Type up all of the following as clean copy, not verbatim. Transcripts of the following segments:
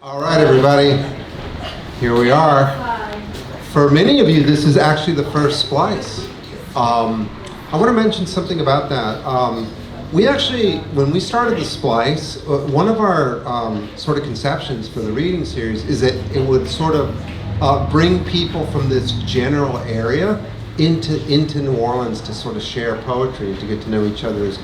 All right, everybody, here we are. For many of you, this is actually the first Splice. I want to mention something about that. We actually, when we started the Splice, one of our sort of conceptions for the reading series is that it would sort of bring people from this general area into New Orleans to sort of share poetry, to get to know each other's,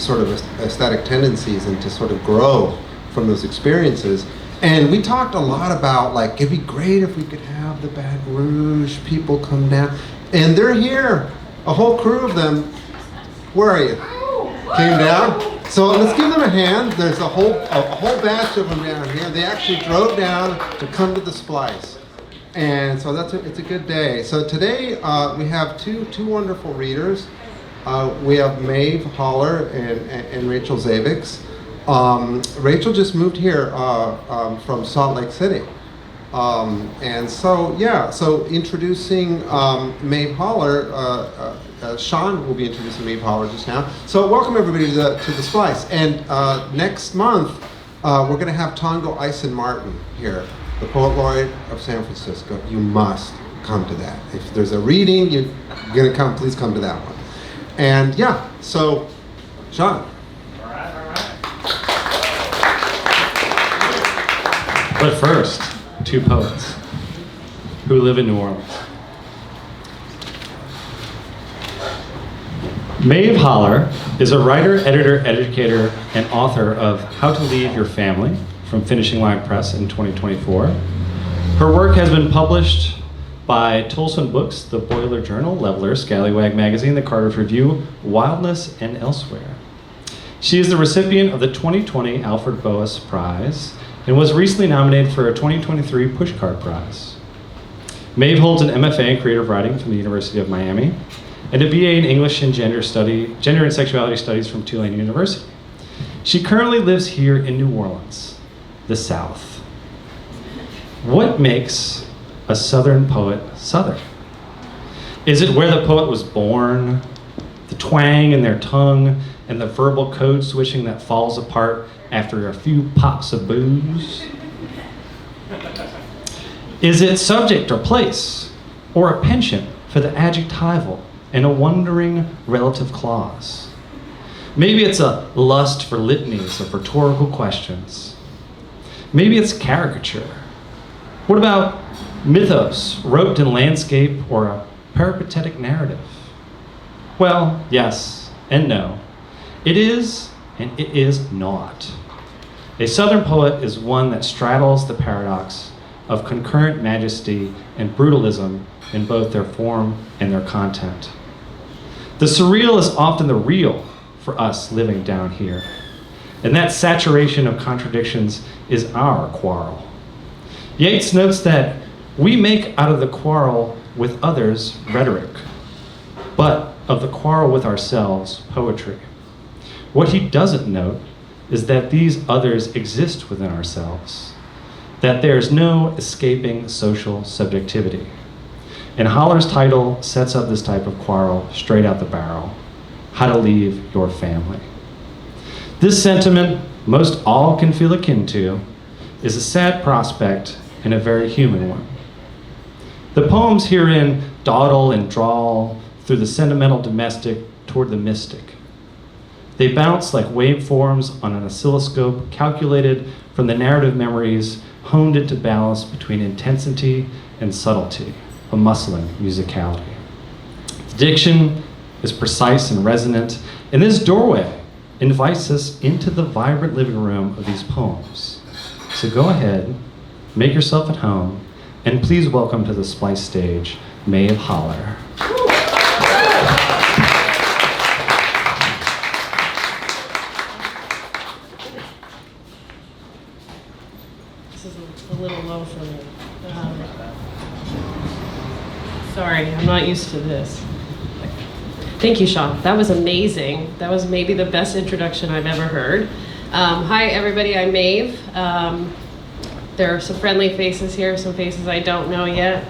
sort of aesthetic tendencies, and to sort of grow from those experiences. And we talked a lot about, like, it'd be great if we could have the Baton Rouge people come down. And they're here, a whole crew of them. Where are you? Came down. So let's give them a hand. There's a whole batch of them down here. They actually drove down to come to the Splice. And so it's a good day. So today we have two wonderful readers. We have Maeve Holler and Rachel Zavecz. Rachel just moved here from Salt Lake City. And so, yeah, so introducing Maeve Holler, Sean will be introducing Maeve Holler just now. So welcome everybody to the Splice. And next month, we're gonna have Tongo Eisen Martin here, the Poet Laureate of San Francisco. You must come to that. If there's a reading, you're gonna come, please come to that one. And yeah, so, Sean. But first, two poets who live in New Orleans. Maeve Holler is a writer, editor, educator, and author of How to Leave Your Family from Finishing Line Press in 2024. Her work has been published by Tolsun Books, The Boiler Journal, Leveler, Scalawag Magazine, The Cardiff Review, Wildness, and elsewhere. She is the recipient of the 2020 Alfred Boas Prize and was recently nominated for a 2023 Pushcart Prize. Maeve holds an MFA in creative writing from the University of Miami and a BA in English and Gender and Sexuality Studies from Tulane University. She currently lives here in New Orleans, the South. What makes a Southern poet Southern? Is it where the poet was born, the twang in their tongue, and the verbal code switching that falls apart after a few pops of booze? Is it subject or place, or a penchant for the adjectival and a wondering relative clause? Maybe it's a lust for litanies of rhetorical questions. Maybe it's caricature. What about mythos, roped in landscape, or a peripatetic narrative? Well, yes and no. It is and it is not. A Southern poet is one that straddles the paradox of concurrent majesty and brutalism in both their form and their content. The surreal is often the real for us living down here, and that saturation of contradictions is our quarrel. Yeats notes that we make out of the quarrel with others rhetoric, but of the quarrel with ourselves poetry. What he doesn't note is that these others exist within ourselves, that there's no escaping social subjectivity. And Holler's title sets up this type of quarrel straight out the barrel: How to Leave Your Family. This sentiment most all can feel akin to is a sad prospect and a very human one. The poems herein dawdle and drawl through the sentimental domestic toward the mystic. They bounce like waveforms on an oscilloscope calculated from the narrative memories honed into balance between intensity and subtlety, a muscling musicality. The diction is precise and resonant, and this doorway invites us into the vibrant living room of these poems. So go ahead, make yourself at home, and please welcome to the Splice stage, Maeve Holler. A little low for me. Sorry, I'm not used to this. Thank you, Sean. That was amazing. That was maybe the best introduction I've ever heard. Hi, everybody. I'm Maeve. There are some friendly faces here, some faces I don't know yet,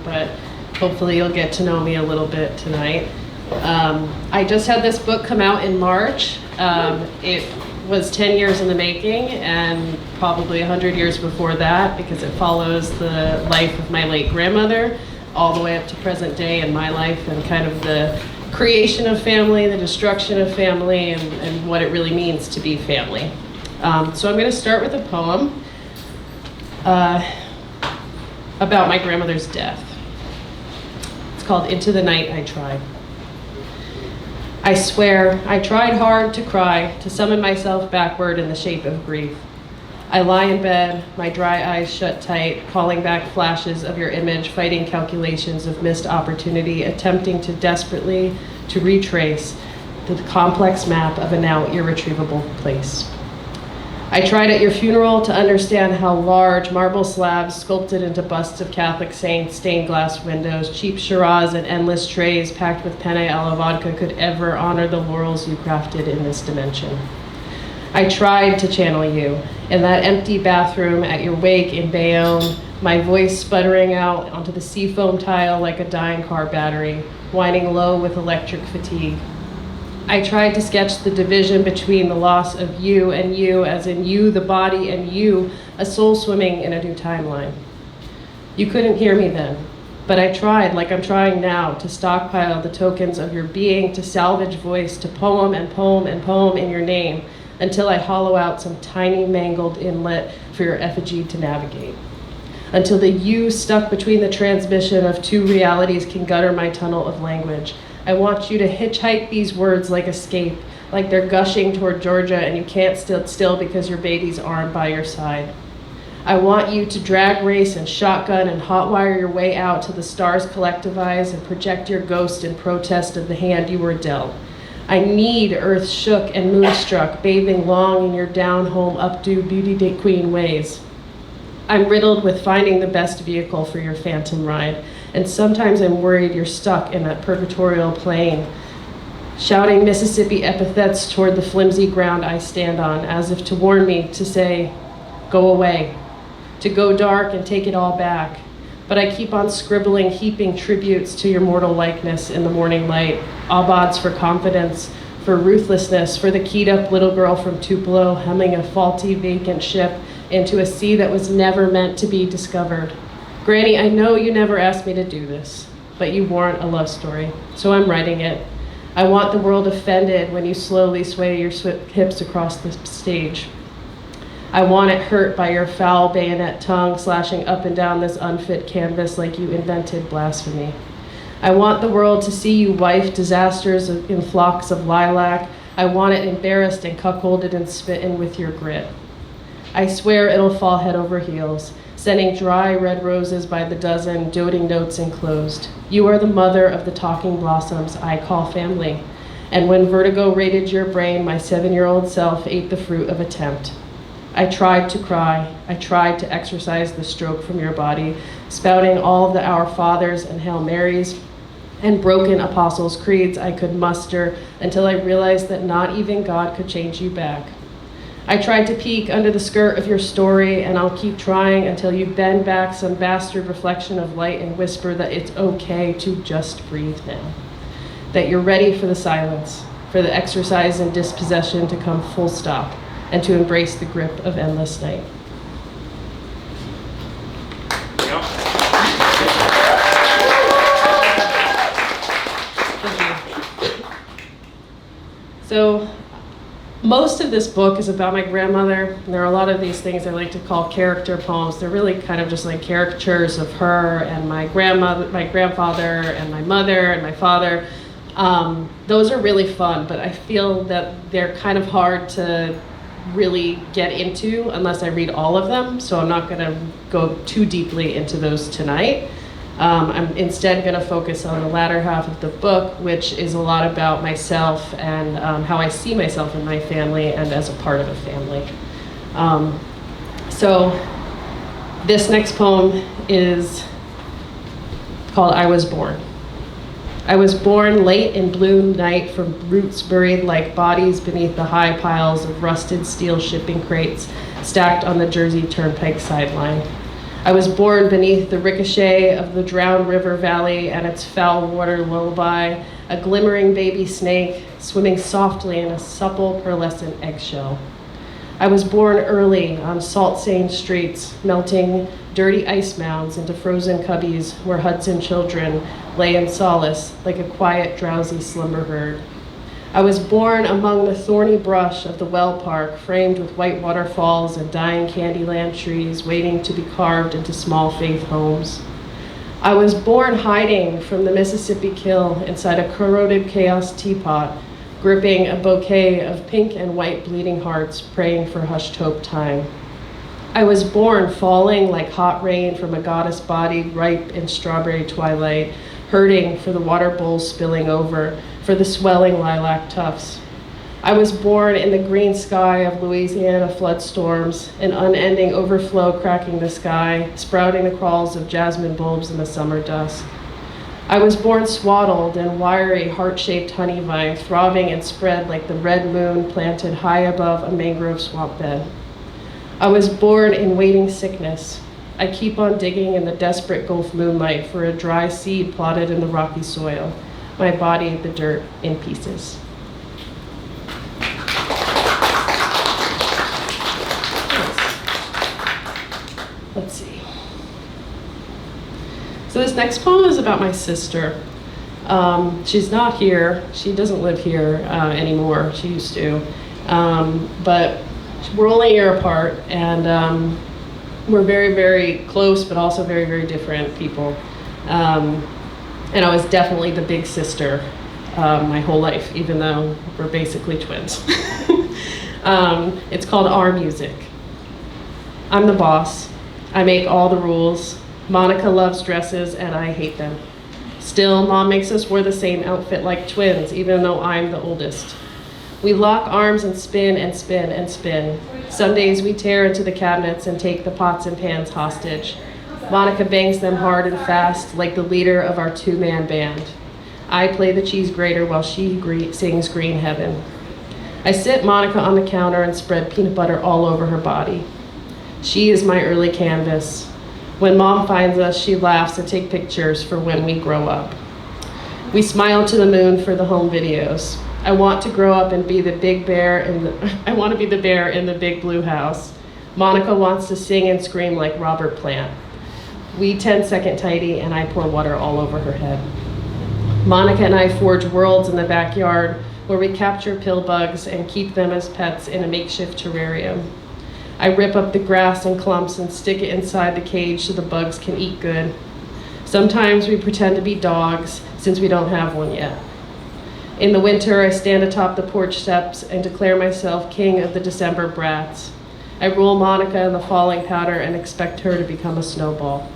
but hopefully you'll get to know me a little bit tonight. I just had this book come out in March. It was 10 years in the making, and probably 100 years before that, because it follows the life of my late grandmother all the way up to present day in my life, and kind of the creation of family, the destruction of family, and what it really means to be family. So I'm going to start with a poem about my grandmother's death. It's called Into the Night I Tried. I swear, I tried hard to cry, to summon myself backward in the shape of grief. I lie in bed, my dry eyes shut tight, calling back flashes of your image, fighting calculations of missed opportunity, attempting to desperately to retrace the complex map of a now irretrievable place. I tried at your funeral to understand how large marble slabs sculpted into busts of Catholic saints, stained glass windows, cheap Shiraz, and endless trays packed with penne alla vodka could ever honor the laurels you crafted in this dimension. I tried to channel you in that empty bathroom at your wake in Bayonne, my voice sputtering out onto the seafoam tile like a dying car battery, whining low with electric fatigue. I tried to sketch the division between the loss of you, as in you, the body, and you, a soul swimming in a new timeline. You couldn't hear me then, but I tried, like I'm trying now, to stockpile the tokens of your being, to salvage voice, to poem and poem and poem in your name, until I hollow out some tiny mangled inlet for your effigy to navigate. Until the you stuck between the transmission of two realities can gutter my tunnel of language. I want you to hitchhike these words like escape, like they're gushing toward Georgia and you can't stand still because your baby's arm by your side. I want you to drag race and shotgun and hotwire your way out till the stars collectivize and project your ghost in protest of the hand you were dealt. I need earth shook and moonstruck, bathing long in your down-home, updo beauty queen ways. I'm riddled with finding the best vehicle for your phantom ride, and sometimes I'm worried you're stuck in that purgatorial plane, shouting Mississippi epithets toward the flimsy ground I stand on, as if to warn me to say, go away, to go dark and take it all back. But I keep on scribbling, heaping tributes to your mortal likeness in the morning light, aubades for confidence, for ruthlessness, for the keyed-up little girl from Tupelo humming a faulty, vacant ship into a sea that was never meant to be discovered. Granny, I know you never asked me to do this, but you warrant a love story, so I'm writing it. I want the world offended when you slowly sway your hips across the stage. I want it hurt by your foul bayonet tongue slashing up and down this unfit canvas like you invented blasphemy. I want the world to see you wife disasters in flocks of lilac. I want it embarrassed and cuckolded and smitten with your grit. I swear it'll fall head over heels, sending dry red roses by the dozen, doting notes enclosed. You are the mother of the talking blossoms I call family. And when vertigo raided your brain, my 7-year-old self ate the fruit of attempt. I tried to cry. I tried to exorcise the stroke from your body, spouting all of the Our Fathers and Hail Marys and broken apostles' creeds I could muster until I realized that not even God could change you back. I tried to peek under the skirt of your story, and I'll keep trying until you bend back some bastard reflection of light and whisper that it's okay to just breathe now. That you're ready for the silence, for the exercise and dispossession to come full stop, and to embrace the grip of endless night. Thank you. So, most of this book is about my grandmother. And there are a lot of these things I like to call character poems. They're really kind of just like caricatures of her and my grandmother, my grandfather, and my mother and my father. Those are really fun, but I feel that they're kind of hard to really get into unless I read all of them. So I'm not going to go too deeply into those tonight. I'm instead going to focus on the latter half of the book, which is a lot about myself and how I see myself in my family and as a part of a family. So this next poem is called I Was Born. I was born late in blue night from roots buried like bodies beneath the high piles of rusted steel shipping crates stacked on the Jersey Turnpike sideline. I was born beneath the ricochet of the drowned river valley and its foul water lullaby, a glimmering baby snake swimming softly in a supple pearlescent eggshell. I was born early on salt-stained streets, melting dirty ice mounds into frozen cubbies where Hudson children lay in solace like a quiet, drowsy slumber herd. I was born among the thorny brush of the well park, framed with white waterfalls and dying Candyland trees waiting to be carved into small faith homes. I was born hiding from the Mississippi kill inside a corroded chaos teapot, gripping a bouquet of pink and white bleeding hearts, praying for hushed hope time. I was born falling like hot rain from a goddess body ripe in strawberry twilight, hurting for the water bowls spilling over, for the swelling lilac tufts. I was born in the green sky of Louisiana flood storms, an unending overflow cracking the sky, sprouting the crawls of jasmine bulbs in the summer dusk. I was born swaddled in wiry, heart-shaped honey vine, throbbing and spread like the red moon planted high above a mangrove swamp bed. I was born in waiting sickness. I keep on digging in the desperate Gulf moonlight for a dry seed plotted in the rocky soil. My body, the dirt, in pieces. Let's see. So this next poem is about my sister. She's not here. She doesn't live here anymore. She used to. But we're only a year apart, and we're very, very close, but also very, very different people. And I was definitely the big sister my whole life, even though we're basically twins. It's called Our Music. I'm the boss. I make all the rules. Monica loves dresses, and I hate them. Still, Mom makes us wear the same outfit like twins, even though I'm the oldest. We lock arms and spin and spin and spin. Some days we tear into the cabinets and take the pots and pans hostage. Monica bangs them hard and fast, like the leader of our two-man band. I play the cheese grater while she sings Green Heaven. I sit Monica on the counter and spread peanut butter all over her body. She is my early canvas. When Mom finds us, she laughs and takes pictures for when we grow up. We smile to the moon for the home videos. I want to grow up and be the big bear I want to be the bear in the big blue house. Monica wants to sing and scream like Robert Plant. We 10-second tidy, and I pour water all over her head. Monica and I forge worlds in the backyard where we capture pill bugs and keep them as pets in a makeshift terrarium. I rip up the grass in clumps and stick it inside the cage so the bugs can eat good. Sometimes we pretend to be dogs since we don't have one yet. In the winter, I stand atop the porch steps and declare myself king of the December brats. I roll Monica in the falling powder and expect her to become a snowball.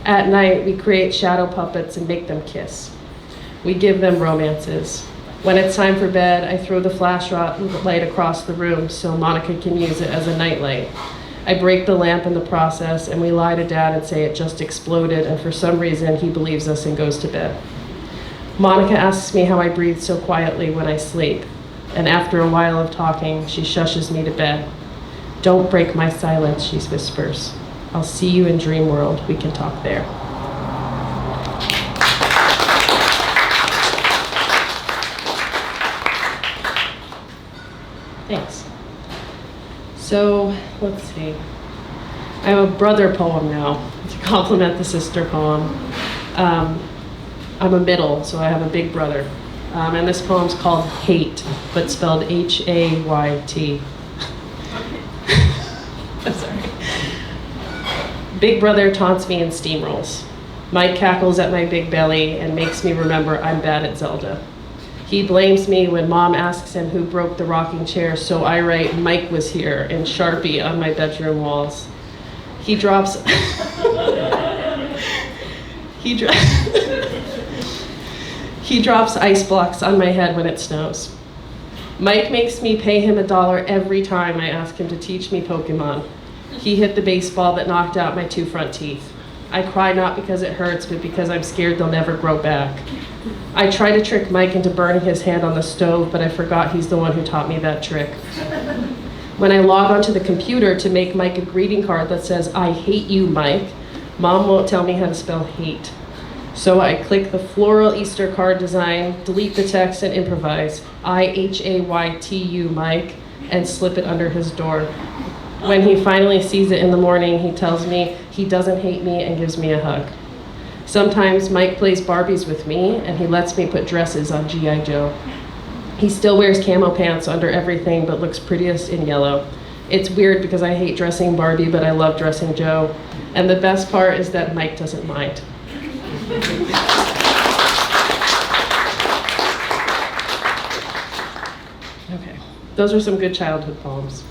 At night, we create shadow puppets and make them kiss. We give them romances. When it's time for bed, I throw the flashlight across the room so Monica can use it as a nightlight. I break the lamp in the process, and we lie to Dad and say it just exploded, and for some reason, he believes us and goes to bed. Monica asks me how I breathe so quietly when I sleep, and after a while of talking, she shushes me to bed. Don't break my silence, she whispers. I'll see you in Dream World. We can talk there. Thanks. So, let's see. I have a brother poem now to complement the sister poem. I'm a middle, so I have a big brother. And this poem's called Hate, but spelled H-A-Y-T. I'm sorry. Big brother taunts me and steamrolls. Mike cackles at my big belly and makes me remember I'm bad at Zelda. He blames me when Mom asks him who broke the rocking chair, so I write Mike was here in Sharpie on my bedroom walls. He drops He drops ice blocks on my head when it snows. Mike makes me pay him $1 every time I ask him to teach me Pokemon. He hit the baseball that knocked out my 2 front teeth. I cry not because it hurts, but because I'm scared they'll never grow back. I try to trick Mike into burning his hand on the stove, but I forgot he's the one who taught me that trick. When I log onto the computer to make Mike a greeting card that says, I hate you, Mike, Mom won't tell me how to spell hate. So I click the floral Easter card design, delete the text, and improvise. I-H-A-Y-T-U, Mike. and slip it under his door. When he finally sees it in the morning, he tells me he doesn't hate me and gives me a hug. Sometimes Mike plays Barbies with me, and he lets me put dresses on G.I. Joe. He still wears camo pants under everything, but looks prettiest in yellow. It's weird because I hate dressing Barbie, but I love dressing Joe. And the best part is that Mike doesn't mind. Okay, those are some good childhood poems.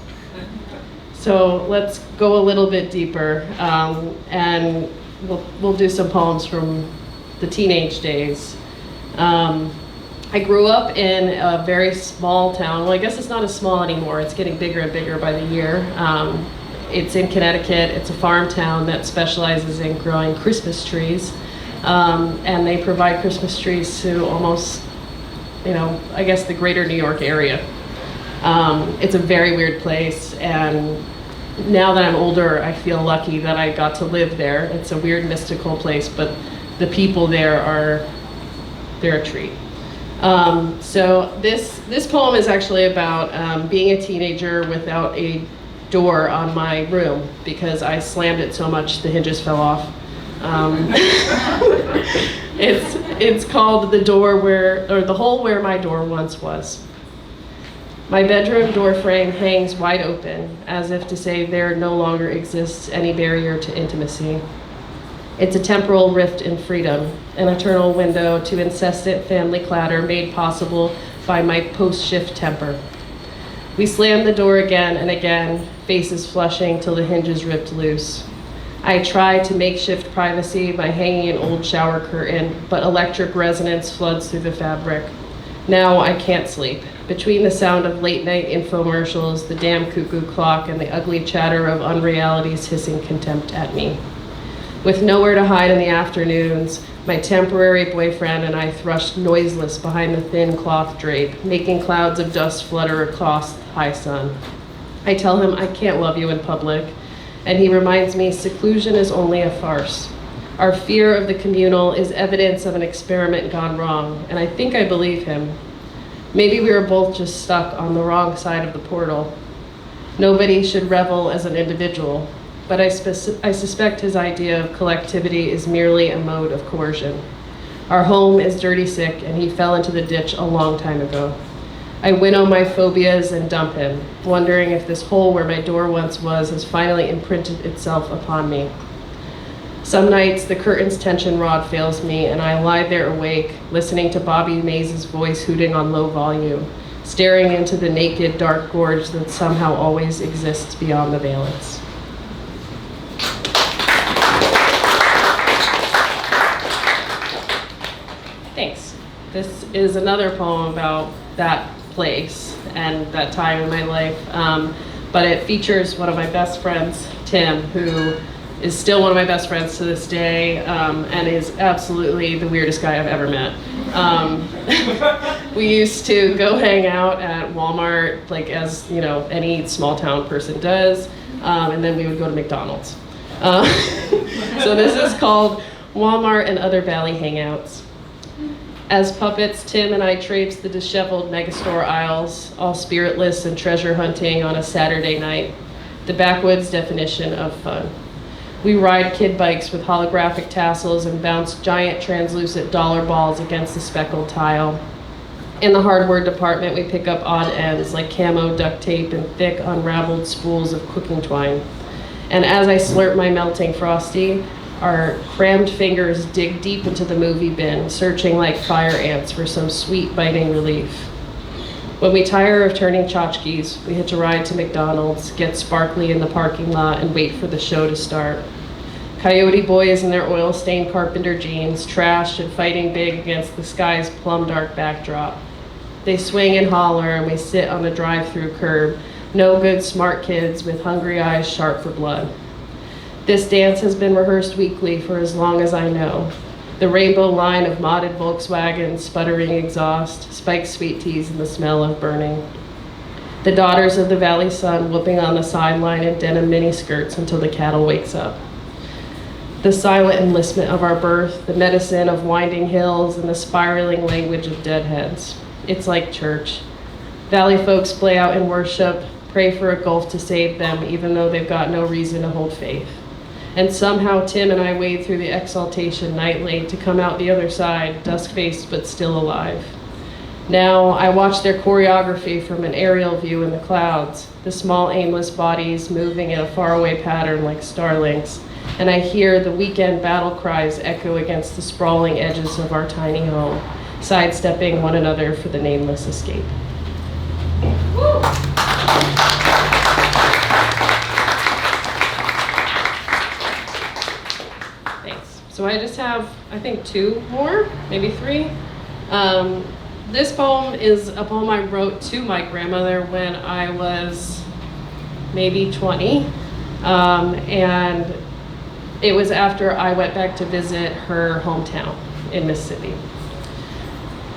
So let's go a little bit deeper, and we'll do some poems from the teenage days. I grew up in a very small town. Well, I guess it's not as small anymore. It's getting bigger and bigger by the year. It's in Connecticut. It's a farm town that specializes in growing Christmas trees. And they provide Christmas trees to almost, I guess the greater New York area. It's a very weird place, and now that I'm older, I feel lucky that I got to live there. It's a weird, mystical place, but the people there they're a treat. So this poem is actually about being a teenager without a door on my room because I slammed it so much the hinges fell off. It's called The Hole Where My Door Once Was. My bedroom door frame hangs wide open, as if to say there no longer exists any barrier to intimacy. It's a temporal rift in freedom, an eternal window to incessant family clatter made possible by my post-shift temper. We slam the door again and again, faces flushing till the hinges ripped loose. I try to makeshift privacy by hanging an old shower curtain, but electric resonance floods through the fabric. Now I can't sleep. Between the sound of late-night infomercials, the damn cuckoo clock, and the ugly chatter of unrealities hissing contempt at me. With nowhere to hide in the afternoons, my temporary boyfriend and I thrush noiseless behind the thin cloth drape, making clouds of dust flutter across the high sun. I tell him I can't love you in public, and he reminds me seclusion is only a farce. Our fear of the communal is evidence of an experiment gone wrong, and I think I believe him. Maybe we were both just stuck on the wrong side of the portal. Nobody should revel as an individual, but I suspect his idea of collectivity is merely a mode of coercion. Our home is dirty sick, and he fell into the ditch a long time ago. I winnow my phobias and dump him, wondering if this hole where my door once was has finally imprinted itself upon me. Some nights, the curtain's tension rod fails me, and I lie there awake, listening to Bobby Mays' voice hooting on low volume, staring into the naked, dark gorge that somehow always exists beyond the valance. Thanks. This is another poem about that place and that time in my life, but it features one of my best friends, Tim, who is still one of my best friends to this day, and is absolutely the weirdest guy I've ever met. We used to go hang out at Walmart, like as any small town person does, and then we would go to McDonald's. So this is called Walmart and Other Valley Hangouts. As puppets, Tim and I traipse the disheveled megastore aisles, all spiritless and treasure hunting on a Saturday night, the backwoods definition of fun. We ride kid bikes with holographic tassels and bounce giant translucent dollar balls against the speckled tile. In the hardware department, we pick up odd ends like camo duct tape and thick unraveled spools of cooking twine. And as I slurp my melting Frosty, our crammed fingers dig deep into the movie bin, searching like fire ants for some sweet biting relief. When we tire of turning tchotchkes, we hitch a ride to McDonald's, get sparkly in the parking lot, and wait for the show to start. Coyote boys in their oil-stained carpenter jeans, trashed and fighting big against the sky's plum-dark backdrop. They swing and holler, and we sit on the drive-through curb, no good smart kids with hungry eyes sharp for blood. This dance has been rehearsed weekly for as long as I know. The rainbow line of modded Volkswagens, sputtering exhaust, spiked sweet teas, and the smell of burning. The daughters of the valley sun whooping on the sideline in denim miniskirts until the cattle wakes up. The silent enlistment of our birth, the medicine of winding hills, and the spiraling language of deadheads. It's like church. Valley folks play out in worship, pray for a gulf to save them, even though they've got no reason to hold faith. And somehow Tim and I wade through the exaltation nightly to come out the other side, dusk-faced but still alive. Now I watch their choreography from an aerial view in the clouds, the small aimless bodies moving in a faraway pattern like starlings, and I hear the weekend battle cries echo against the sprawling edges of our tiny home, sidestepping one another for the nameless escape. Woo! Thanks. So I just have, I think, 2 more, maybe 3. This poem is a poem I wrote to my grandmother when I was maybe 20, and it was after I went back to visit her hometown in Mississippi.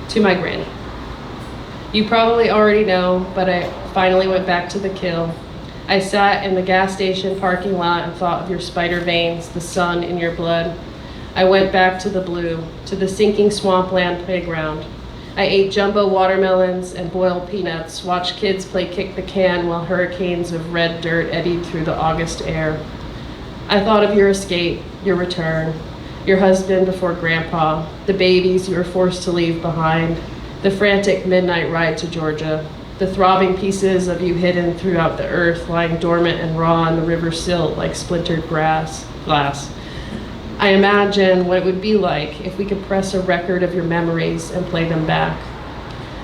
To my granny. You probably already know, but I finally went back to the kill. I sat in the gas station parking lot and thought of your spider veins, the sun in your blood. I went back to the blue, to the sinking swampland playground. I ate jumbo watermelons and boiled peanuts, watched kids play kick the can while hurricanes of red dirt eddied through the August air. I thought of your escape, your return, your husband before grandpa, the babies you were forced to leave behind, the frantic midnight ride to Georgia, the throbbing pieces of you hidden throughout the earth, lying dormant and raw on the river silt like splintered glass. I imagine what it would be like if we could press a record of your memories and play them back.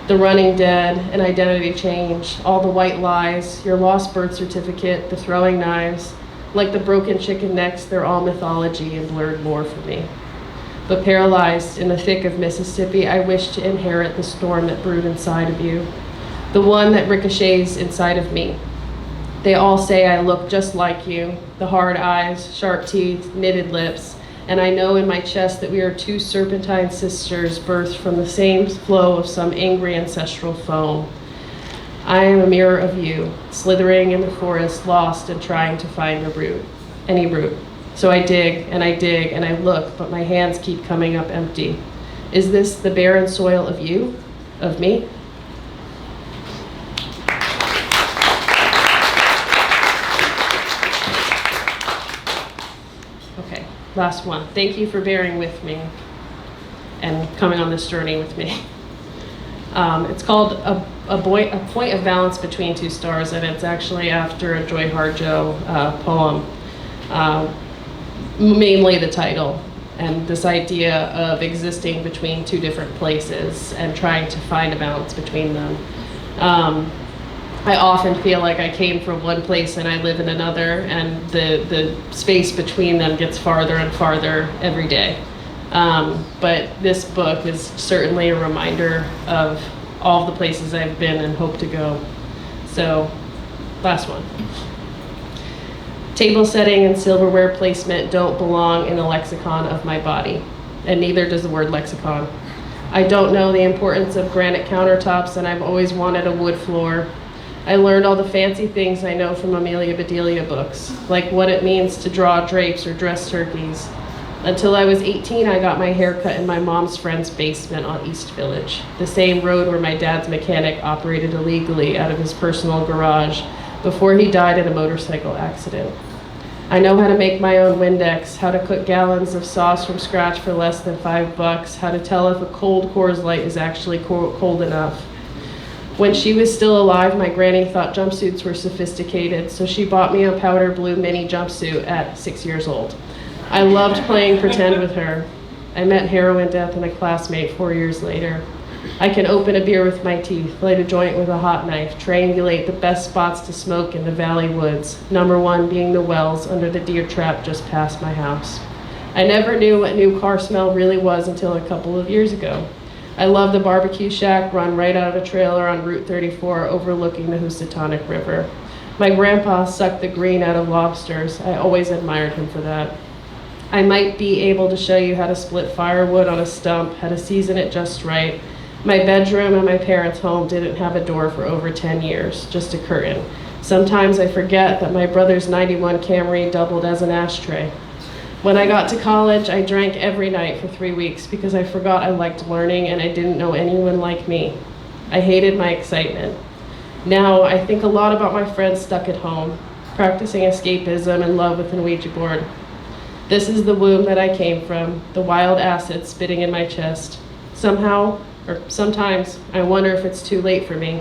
The running dead, an identity change, all the white lies, your lost birth certificate, the throwing knives. Like the broken chicken necks, they're all mythology and blurred lore for me. But paralyzed in the thick of Mississippi, I wish to inherit the storm that brewed inside of you, the one that ricochets inside of me. They all say I look just like you, the hard eyes, sharp teeth, knitted lips, and I know in my chest that we are 2 serpentine sisters birthed from the same flow of some angry ancestral foam. I am a mirror of you, slithering in the forest, lost and trying to find a root, any root. So I dig and I look, but my hands keep coming up empty. Is this the barren soil of you, of me? Okay, last one. Thank you for bearing with me and coming on this journey with me. It's called a Point of Balance Between Two Stars, and it's actually after a Joy Harjo poem, mainly the title, and this idea of existing between 2 different places and trying to find a balance between them. I often feel like I came from one place and I live in another, and the space between them gets farther and farther every day. But this book is certainly a reminder of all the places I've been and hope to go. So, last one. Table setting and silverware placement don't belong in the lexicon of my body, and neither does the word lexicon. I don't know the importance of granite countertops, and I've always wanted a wood floor. I learned all the fancy things I know from Amelia Bedelia books, like what it means to draw drapes or dress turkeys. Until I was 18, I got my hair cut in my mom's friend's basement on East Village, the same road where my dad's mechanic operated illegally out of his personal garage before he died in a motorcycle accident. I know how to make my own Windex, how to cook gallons of sauce from scratch for less than $5, how to tell if a cold Coors Light is actually cold enough. When she was still alive, my granny thought jumpsuits were sophisticated, so she bought me a powder blue mini jumpsuit at 6 years old. I loved playing pretend with her. I met heroin death in a classmate 4 years later. I can open a beer with my teeth, light a joint with a hot knife, triangulate the best spots to smoke in the valley woods, number 1 being the wells under the deer trap just past my house. I never knew what new car smell really was until a couple of years ago. I love the barbecue shack run right out of a trailer on Route 34 overlooking the Housatonic River. My grandpa sucked the green out of lobsters. I always admired him for that. I might be able to show you how to split firewood on a stump, how to season it just right. My bedroom in my parents' home didn't have a door for over 10 years, just a curtain. Sometimes I forget that my brother's 91 Camry doubled as an ashtray. When I got to college, I drank every night for 3 weeks because I forgot I liked learning and I didn't know anyone like me. I hated my excitement. Now I think a lot about my friends stuck at home, practicing escapism and love with an Ouija board. This is the womb that I came from, the wild acid spitting in my chest. Somehow, or sometimes, I wonder if it's too late for me,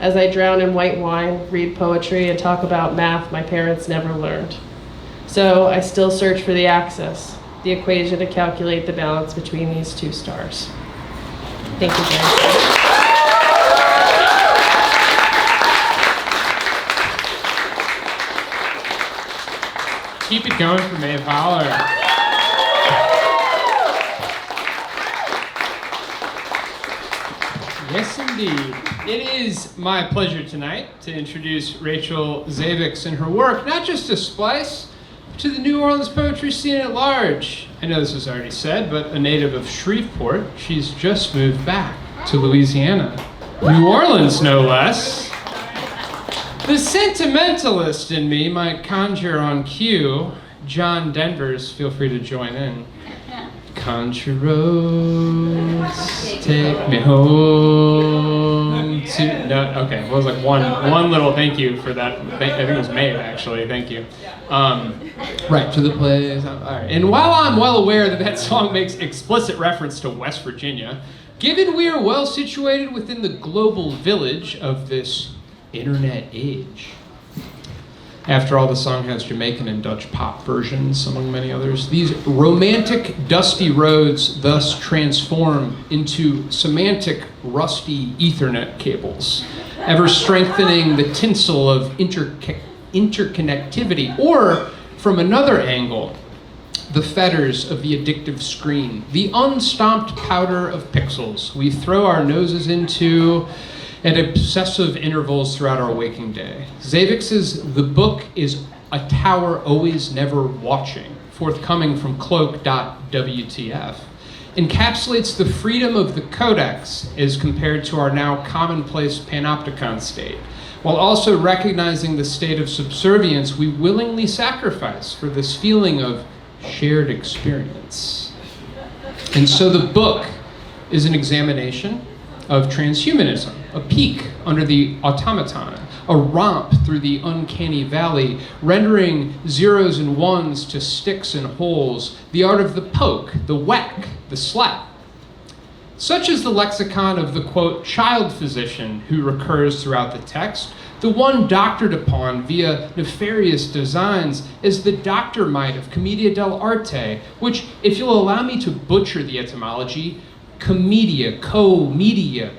as I drown in white wine, read poetry, and talk about math my parents never learned. So I still search for the axis, the equation to calculate the balance between these two stars. Thank you very much. Keep it going for Maeve Holler. Yes, indeed. It is my pleasure tonight to introduce Rachel Zavecz and her work, not just to Splice, but to the New Orleans poetry scene at large. I know this was already said, but a native of Shreveport, she's just moved back to Louisiana. New Orleans, no less. The sentimentalist in me might conjure on cue. John Denvers, feel free to join in. Country roads, take me home to... No, okay, well, it was like one little thank you for that. I think it was Maeve, actually, thank you. Right, to the place. All right. And while I'm well aware that that song makes explicit reference to West Virginia, given we are well situated within the global village of this internet age. After all, the song has Jamaican and Dutch pop versions, among many others. These romantic, dusty roads thus transform into semantic, rusty Ethernet cables, ever strengthening the tinsel of interconnectivity, or, from another angle, the fetters of the addictive screen, the unstomped powder of pixels we throw our noses into at obsessive intervals throughout our waking day. Zavecz's The Book is a Tower Always Never Watching, forthcoming from Cloak.wtf, encapsulates the freedom of the codex as compared to our now commonplace panopticon state, while also recognizing the state of subservience we willingly sacrifice for this feeling of shared experience. And so the book is an examination of transhumanism, a peek under the automaton, a romp through the uncanny valley, rendering zeros and ones to sticks and holes, the art of the poke, the whack, the slap. Such is the lexicon of the, quote, child physician who recurs throughout the text, the one doctored upon via nefarious designs as the doctor might of Commedia dell'arte, which, if you'll allow me to butcher the etymology, commedia, media,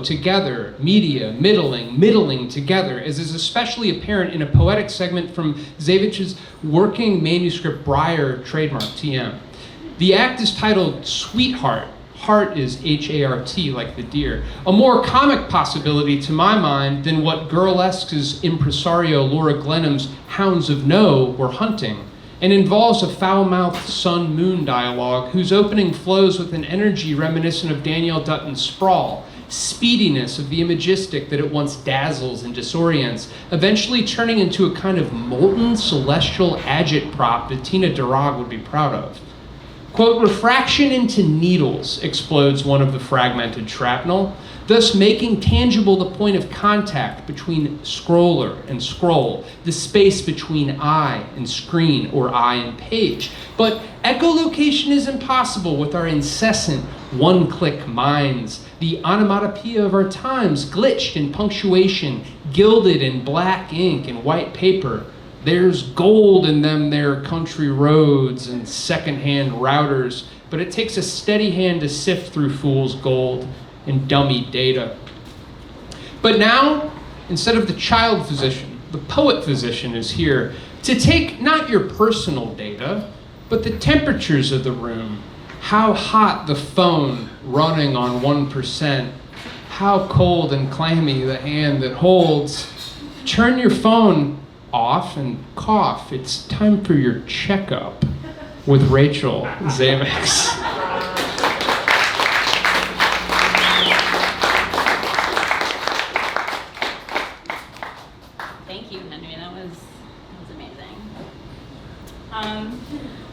together, media, middling together, as is especially apparent in a poetic segment from Zavecz's working manuscript Breyer trademark TM. The act is titled Sweetheart. Heart is H-A-R-T, like the deer. A more comic possibility to my mind than what Girlesque's impresario Laura Glenham's Hounds of No were hunting, and involves a foul-mouthed sun-moon dialogue whose opening flows with an energy reminiscent of Danielle Dutton's Sprawl, speediness of the imagistic that at once dazzles and disorients, eventually turning into a kind of molten celestial agitprop that Tina Darag would be proud of. Quote, refraction into needles, explodes one of the fragmented shrapnel, thus making tangible the point of contact between scroller and scroll, the space between eye and screen or eye and page. But echolocation is impossible with our incessant one-click minds, the onomatopoeia of our times, glitched in punctuation, gilded in black ink and white paper. There's gold in them there country roads and second-hand routers, but it takes a steady hand to sift through fool's gold and dummy data. But now, instead of the child physician, the poet physician is here to take not your personal data, but the temperatures of the room, how hot the phone running on 1%, how cold and clammy the hand that holds. Turn your phone off and cough. It's time for your checkup with Rachel Zavecz. Thank you, Henry. That was amazing.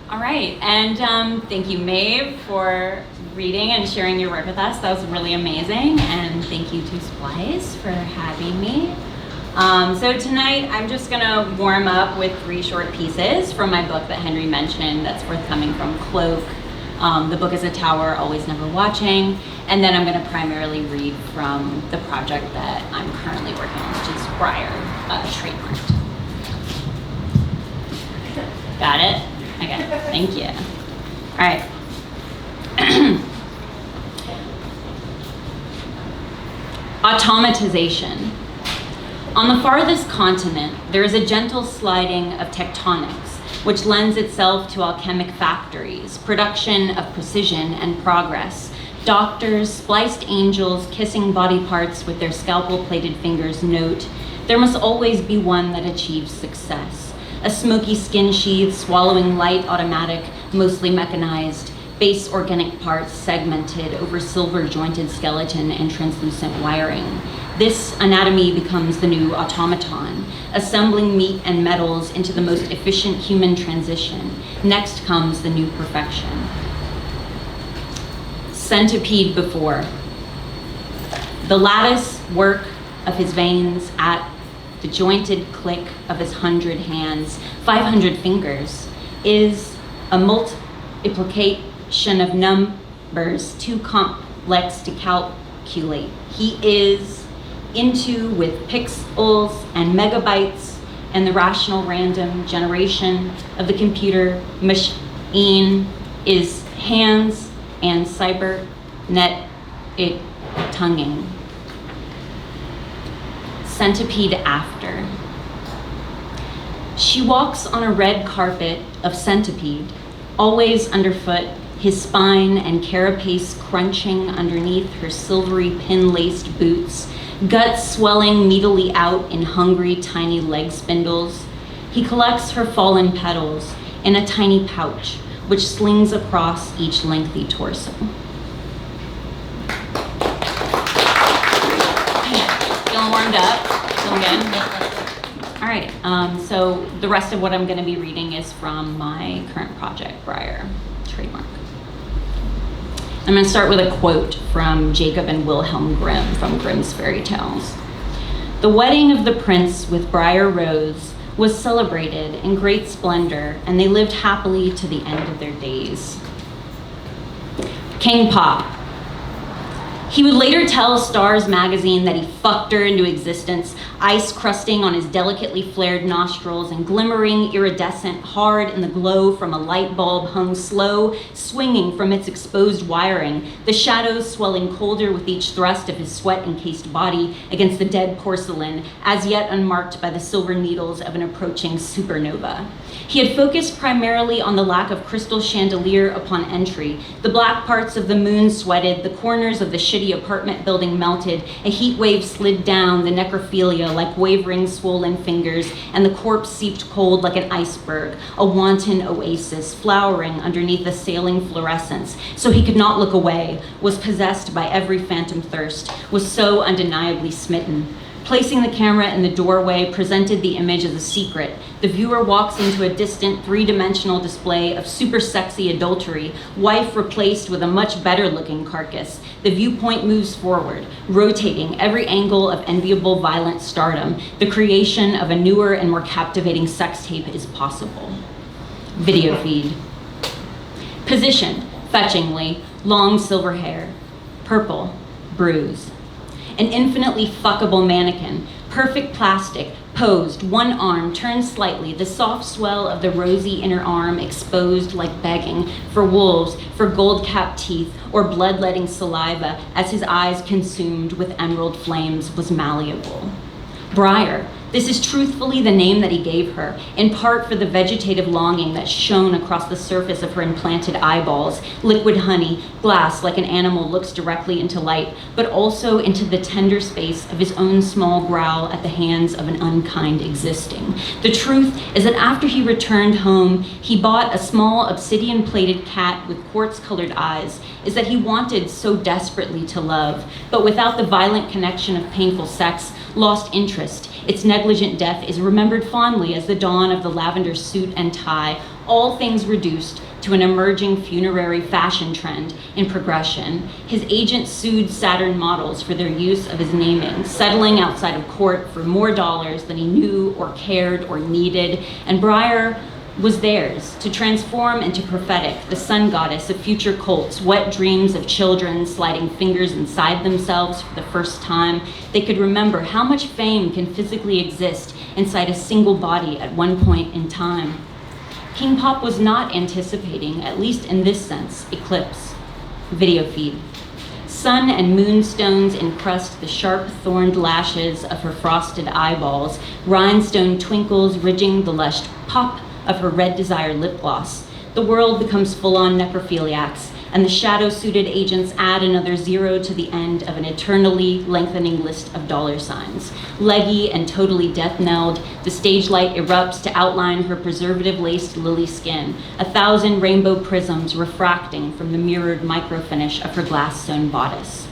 All right, and thank you, Maeve, for reading and sharing your work with us. That was really amazing. And thank you to Splice for having me. So tonight I'm just gonna warm up with 3 short pieces from my book that Henry mentioned that's forthcoming from Cloak. The book is A Tower, Always Never Watching. And then I'm gonna primarily read from the project that I'm currently working on, which is Briar, trademarked. Got it? Okay, thank you. All right. Automatization. On the farthest continent, there is a gentle sliding of tectonics, which lends itself to alchemic factories, production of precision and progress. Doctors, spliced angels, kissing body parts with their scalpel-plated fingers note, there must always be one that achieves success. A smoky skin sheath swallowing light automatic, mostly mechanized, base organic parts segmented over silver-jointed skeleton and translucent wiring. This anatomy becomes the new automaton, assembling meat and metals into the most efficient human transition. Next comes the new perfection. Centipede before. The lattice work of his veins at the jointed click of his 100 hands, 500 fingers, is a multiplication of numbers too complex to calculate. He is into with pixels and megabytes and the rational random generation of the computer machine is hands and cybernetic tonguing. Centipede after. She walks on a red carpet of centipede, always underfoot, his spine and carapace crunching underneath her silvery pin-laced boots, guts swelling meatily out in hungry, tiny leg spindles. He collects her fallen petals in a tiny pouch, which slings across each lengthy torso. Feeling warmed up? Feeling good? All right, so the rest of what I'm gonna be reading is from my current project, Briar, trademark. I'm going to start with a quote from Jacob and Wilhelm Grimm from Grimm's Fairy Tales. The wedding of the prince with Briar Rose was celebrated in great splendor, and they lived happily to the end of their days. King Pop. He would later tell Star's magazine that he fucked her into existence, ice crusting on his delicately flared nostrils and glimmering iridescent hard in the glow from a light bulb hung slow, swinging from its exposed wiring, the shadows swelling colder with each thrust of his sweat-encased body against the dead porcelain, as yet unmarked by the silver needles of an approaching supernova. He had focused primarily on the lack of crystal chandelier upon entry. The black parts of the moon sweated, the corners of the shitty apartment building melted, a heat wave slid down the necrophilia like wavering swollen fingers, and the corpse seeped cold like an iceberg, a wanton oasis flowering underneath the sailing fluorescence. So he could not look away, was possessed by every phantom thirst, was so undeniably smitten. Placing the camera in the doorway presented the image as a secret. The viewer walks into a distant three-dimensional display of super sexy adultery, wife replaced with a much better looking carcass. The viewpoint moves forward, rotating every angle of enviable violent stardom. The creation of a newer and more captivating sex tape is possible. Video feed. Position, fetchingly, long silver hair, purple, bruise. An infinitely fuckable mannequin, perfect plastic, posed, one arm turned slightly, the soft swell of the rosy inner arm exposed like begging for wolves, for gold-capped teeth, or bloodletting saliva as his eyes consumed with emerald flames was malleable. Briar. This is truthfully the name that he gave her, in part for the vegetative longing that shone across the surface of her implanted eyeballs, liquid honey, glass like an animal looks directly into light, but also into the tender space of his own small growl at the hands of an unkind existing. The truth is that after he returned home, he bought a small obsidian-plated cat with quartz-colored eyes, is that he wanted so desperately to love, but without the violent connection of painful sex, lost interest. Its negligent death is remembered fondly as the dawn of the lavender suit and tie, all things reduced to an emerging funerary fashion trend in progression. His agent sued Saturn models for their use of his naming, settling outside of court for more dollars than he knew or cared or needed, and Breyer was theirs to transform into prophetic, the sun goddess of future cults, wet dreams of children sliding fingers inside themselves for the first time. They could remember how much fame can physically exist inside a single body at one point in time. King Pop was not anticipating, at least in this sense, eclipse. Video feed. Sun and moonstones encrust the sharp-thorned lashes of her frosted eyeballs, rhinestone twinkles ridging the lush pop of her red desire lip gloss. The world becomes full-on necrophiliacs, and the shadow-suited agents add another zero to the end of an eternally lengthening list of dollar signs. Leggy and totally death-knelled, the stage light erupts to outline her preservative-laced lily skin, 1,000 rainbow prisms refracting from the mirrored microfinish of her glass-sewn bodice.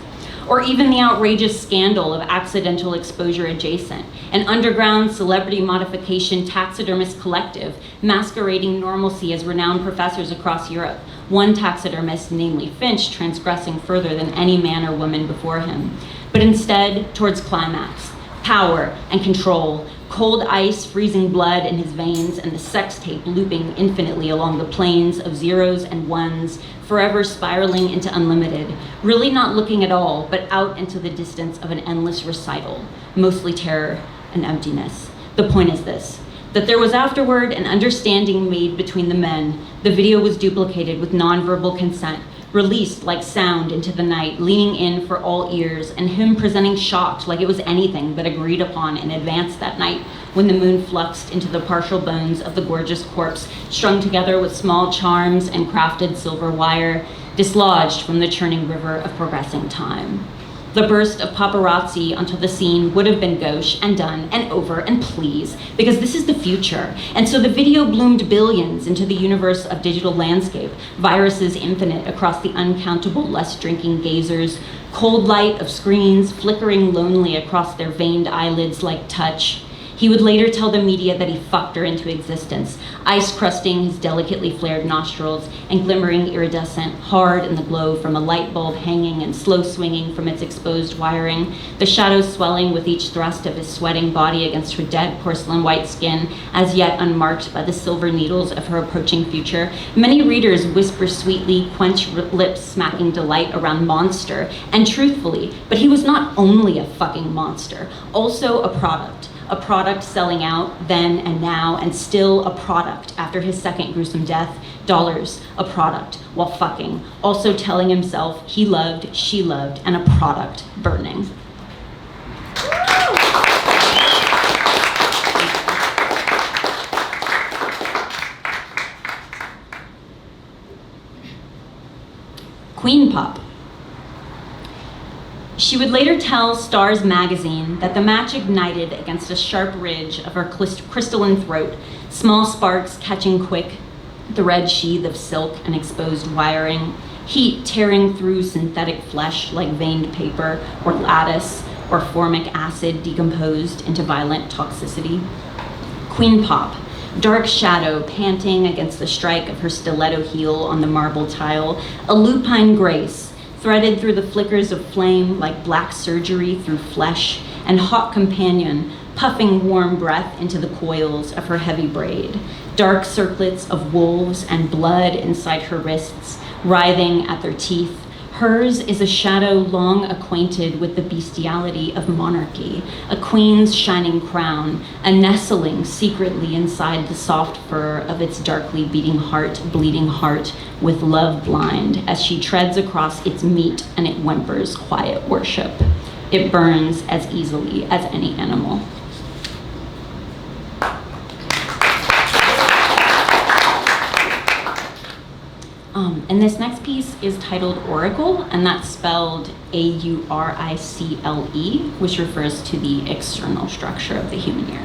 Or even the outrageous scandal of accidental exposure adjacent, an underground celebrity modification taxidermist collective masquerading normalcy as renowned professors across Europe, one taxidermist, namely Finch, transgressing further than any man or woman before him. But instead, towards climax, power and control, cold ice freezing blood in his veins, and the sex tape looping infinitely along the planes of zeros and ones, forever spiraling into unlimited, really not looking at all, but out into the distance of an endless recital, mostly terror and emptiness. The point is this, that there was afterward an understanding made between the men. The video was duplicated with nonverbal consent, released like sound into the night, leaning in for all ears, and him presenting shocked like it was anything but agreed upon in advance that night when the moon fluxed into the partial bones of the gorgeous corpse, strung together with small charms and crafted silver wire, dislodged from the churning river of progressing time. The burst of paparazzi onto the scene would have been gauche and done and over and please, because this is the future. And so the video bloomed billions into the universe of digital landscape, viruses infinite across the uncountable less drinking gazers, cold light of screens flickering lonely across their veined eyelids like touch. He would later tell the media that he fucked her into existence, ice crusting his delicately flared nostrils and glimmering iridescent, hard in the glow from a light bulb hanging and slow swinging from its exposed wiring, the shadows swelling with each thrust of his sweating body against her dead porcelain white skin, as yet unmarked by the silver needles of her approaching future. Many readers whisper sweetly, quench lips smacking delight around monster, and truthfully, but he was not only a fucking monster, also a product selling out then and now, and still a product after his second gruesome death, dollars, a product, while fucking, also telling himself he loved, she loved, and a product burning. Queen Pop. She would later tell Star's Magazine that the match ignited against a sharp ridge of her crystalline throat, small sparks catching quick, the red sheath of silk and exposed wiring, heat tearing through synthetic flesh like veined paper or lattice or formic acid decomposed into violent toxicity. Queen Pop, dark shadow panting against the strike of her stiletto heel on the marble tile, a lupine grace, threaded through the flickers of flame like black surgery through flesh, and hot companion, puffing warm breath into the coils of her heavy braid. Dark circlets of wolves and blood inside her wrists, writhing at their teeth. Hers is a shadow long acquainted with the bestiality of monarchy, a queen's shining crown, a nestling secretly inside the soft fur of its darkly beating heart, bleeding heart, with love blind as she treads across its meat and it whimpers quiet worship. It burns as easily as any animal. And this next piece is titled Auricle, and that's spelled A-U-R-I-C-L-E, which refers to the external structure of the human ear.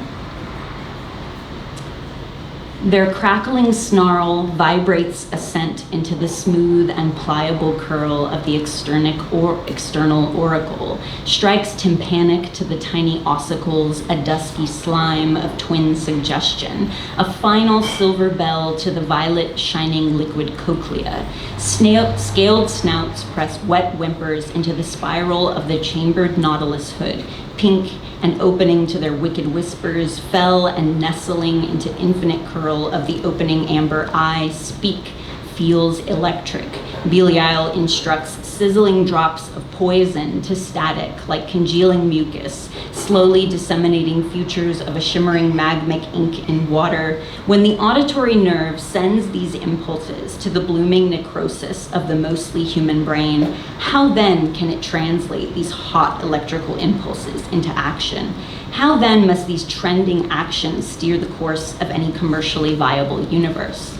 Their crackling snarl vibrates ascent into the smooth and pliable curl of the external auricle, strikes tympanic to the tiny ossicles, a dusky slime of twin suggestion, a final silver bell to the violet shining liquid cochlea. Scaled snouts press wet whimpers into the spiral of the chambered nautilus hood, pink and opening to their wicked whispers, fell and nestling into infinite curl of the opening amber eye, speak, feels electric. Belial instructs sizzling drops of poison to static like congealing mucus, slowly disseminating futures of a shimmering magmic ink in water. When the auditory nerve sends these impulses to the blooming necrosis of the mostly human brain, how then can it translate these hot electrical impulses into action? How then must these trending actions steer the course of any commercially viable universe?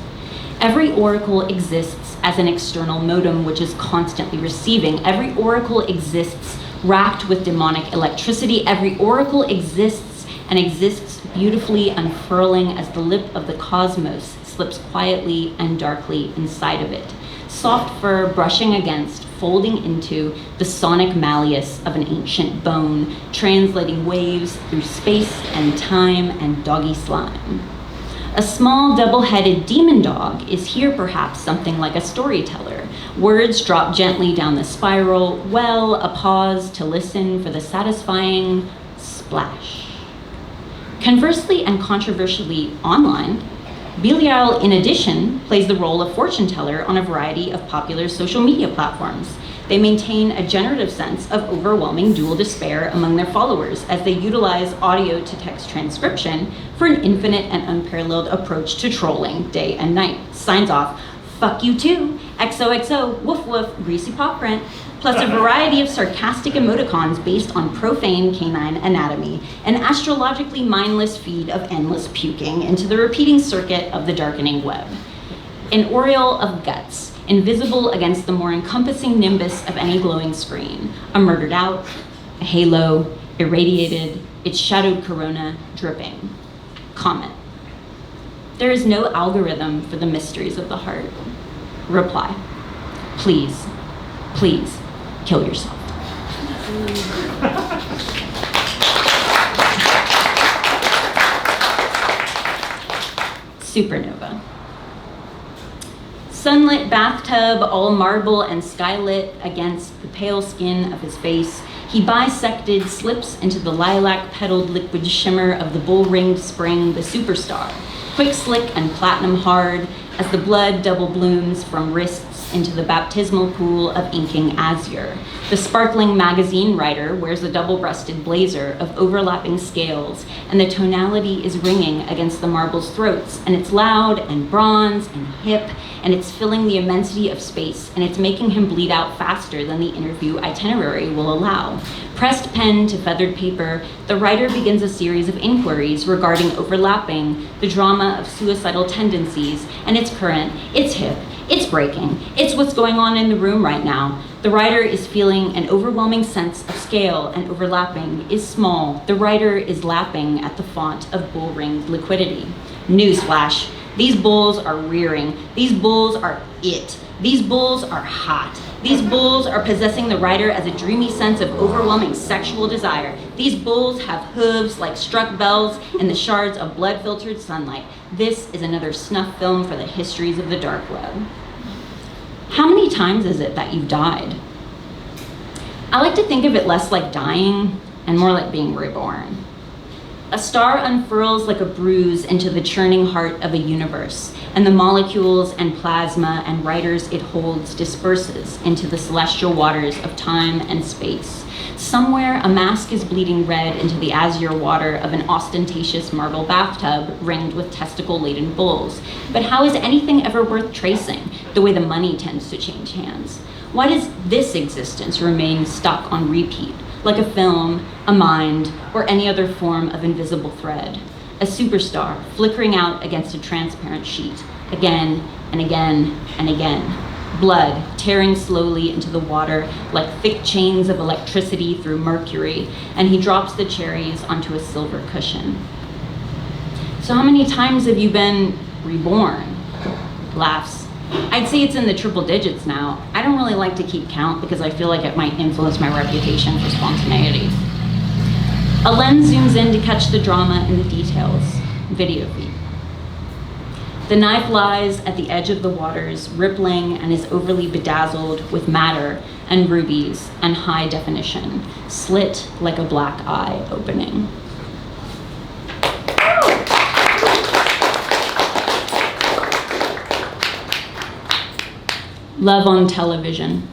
Every oracle exists as an external modem which is constantly receiving. Every oracle exists racked with demonic electricity. Every oracle exists and exists beautifully unfurling as the lip of the cosmos slips quietly and darkly inside of it. Soft fur brushing against, folding into the sonic malleus of an ancient bone, translating waves through space and time and doggy slime. A small double-headed demon dog is here perhaps something like a storyteller. Words drop gently down the spiral, well, a pause to listen for the satisfying splash. Conversely and controversially online, Belial, in addition, plays the role of fortune teller on a variety of popular social media platforms. They maintain a generative sense of overwhelming dual despair among their followers as they utilize audio to text transcription for an infinite and unparalleled approach to trolling day and night. Signs off, fuck you too, XOXO, woof woof, greasy paw print, plus a variety of sarcastic emoticons based on profane canine anatomy, an astrologically mindless feed of endless puking into the repeating circuit of the darkening web. An aureole of guts, invisible against the more encompassing nimbus of any glowing screen, a murdered out, a halo, irradiated, its shadowed corona dripping. Comment. There is no algorithm for the mysteries of the heart. Reply. Please, please, kill yourself. Supernova. Sunlit bathtub, all marble and skylit against the pale skin of his face, he bisected slips into the lilac-petaled liquid shimmer of the bull-ringed spring, the superstar, quick slick and platinum hard as the blood double blooms from wrists into the baptismal pool of inking azure. The sparkling magazine writer wears a double-breasted blazer of overlapping scales, and the tonality is ringing against the marble's throats, and it's loud and bronze and hip, and it's filling the immensity of space, and it's making him bleed out faster than the interview itinerary will allow. Pressed pen to feathered paper, the writer begins a series of inquiries regarding overlapping, the drama of suicidal tendencies, and it's current, it's hip, it's breaking, it's what's going on in the room right now. The writer is feeling an overwhelming sense of scale, and overlapping is small. The writer is lapping at the font of bull-ringed liquidity. Newsflash, these bulls are rearing. These bulls are it. These bulls are hot. These bulls are possessing the writer as a dreamy sense of overwhelming sexual desire. These bulls have hooves like struck bells in the shards of blood-filtered sunlight. This is another snuff film for the histories of the dark web. How many times is it that you've died? I like to think of it less like dying and more like being reborn. A star unfurls like a bruise into the churning heart of a universe, and the molecules and plasma and writers it holds disperses into the celestial waters of time and space. Somewhere, a mask is bleeding red into the azure water of an ostentatious marble bathtub ringed with testicle-laden bulls. But how is anything ever worth tracing, the way the money tends to change hands? Why does this existence remain stuck on repeat, like a film, a mind, or any other form of invisible thread? A superstar flickering out against a transparent sheet, again and again and again. Blood tearing slowly into the water like thick chains of electricity through mercury, and he drops the cherries onto a silver cushion. So how many times have you been reborn. Laughs. I'd say it's in the triple digits now. I don't really like to keep count because I feel like it might influence my reputation for spontaneity. A lens zooms in to catch the drama in the details. Video feed. The knife lies at the edge of the waters, rippling and is overly bedazzled with madder and rubies and high definition, slit like a black eye opening. Love on television.